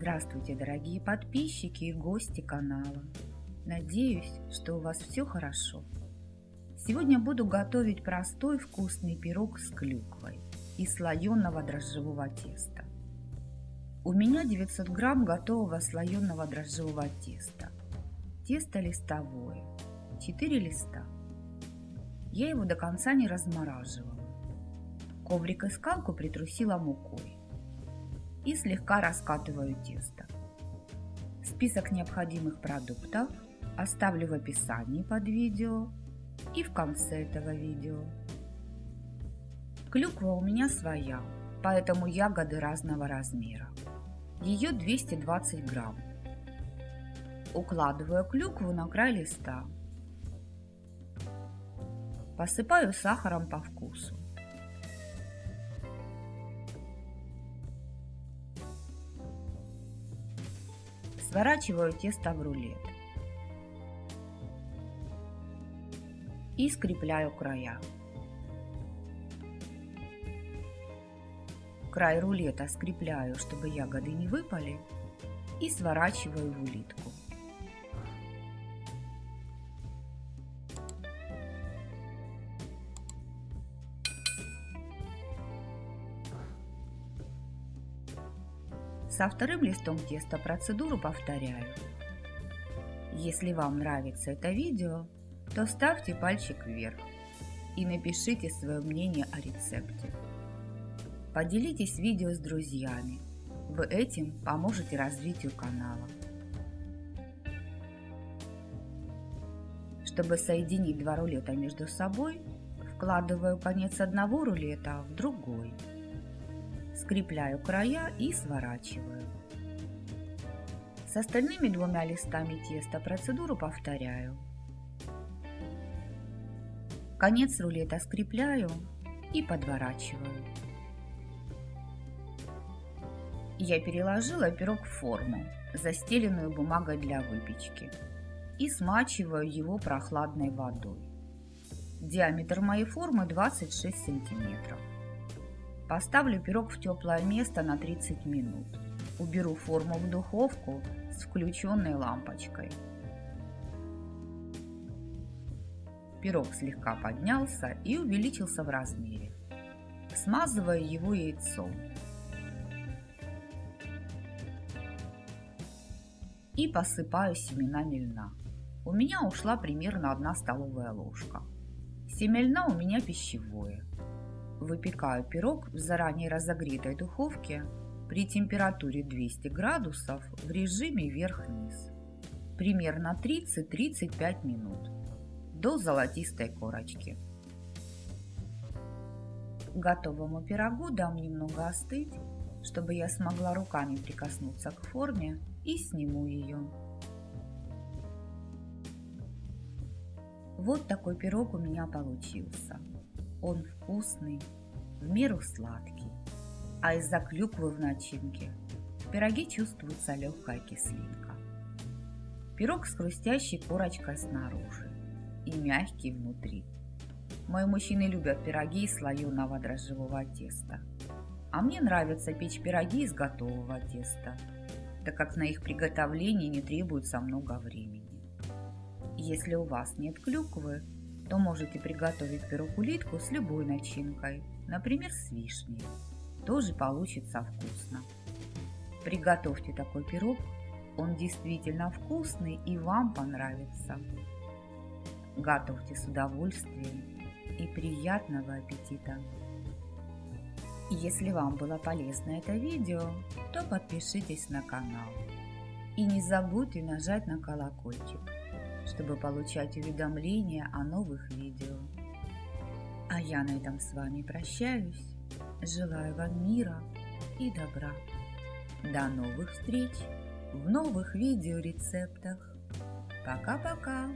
Здравствуйте, дорогие подписчики и гости канала. Надеюсь, что у вас все хорошо. Сегодня буду готовить простой вкусный пирог с клюквой из слоеного дрожжевого теста. У меня 900 грамм готового слоеного дрожжевого теста. Тесто листовое, 4 листа. Я его до конца не размораживала. Коврик и скалку притрусила мукой. И слегка раскатываю тесто. Список необходимых продуктов оставлю в описании под видео и в конце этого видео. Клюква у меня своя, поэтому ягоды разного размера. Ее 220 грамм. Укладываю клюкву на край листа. Посыпаю сахаром по вкусу. Сворачиваю тесто в рулет и скрепляю края. Край рулета скрепляю, чтобы ягоды не выпали, и сворачиваю в улитку. Со вторым листом теста процедуру повторяю. Если вам нравится это видео, то ставьте пальчик вверх и напишите свое мнение о рецепте. Поделитесь видео с друзьями, вы этим поможете развитию канала. Чтобы соединить два рулета между собой, вкладываю конец одного рулета в другой. Скрепляю края и сворачиваю. С остальными двумя листами теста процедуру повторяю. Конец рулета скрепляю и подворачиваю. Я переложила пирог в форму, застеленную бумагой для выпечки, и смачиваю его прохладной водой. Диаметр моей формы 26 сантиметров. Поставлю пирог в теплое место на 30 минут. Уберу форму в духовку с включенной лампочкой. Пирог слегка поднялся и увеличился в размере. Смазываю его яйцом. И посыпаю семенами льна. У меня ушла примерно 1 столовая ложка. Семя льна у меня пищевое. Выпекаю пирог в заранее разогретой духовке при температуре 200 градусов в режиме вверх-вниз. Примерно 30-35 минут до золотистой корочки. Готовому пирогу дам немного остыть, чтобы я смогла руками прикоснуться к форме, и сниму ее. Вот такой пирог у меня получился. Он вкусный, в меру сладкий, а из-за клюквы в начинке в пироге чувствуется легкая кислинка. Пирог с хрустящей корочкой снаружи и мягкий внутри. Мои мужчины любят пироги из слоеного дрожжевого теста, а мне нравится печь пироги из готового теста, так как на их приготовление не требуется много времени. Если у вас нет клюквы, то можете приготовить пирог-улитку с любой начинкой, например, с вишней. Тоже получится вкусно. Приготовьте такой пирог, он действительно вкусный и вам понравится. Готовьте с удовольствием и приятного аппетита! Если вам было полезно это видео, то подпишитесь на канал и не забудьте нажать на колокольчик, чтобы получать уведомления о новых видео. А я на этом с вами прощаюсь. Желаю вам мира и добра. До новых встреч в новых видеорецептах. Пока-пока!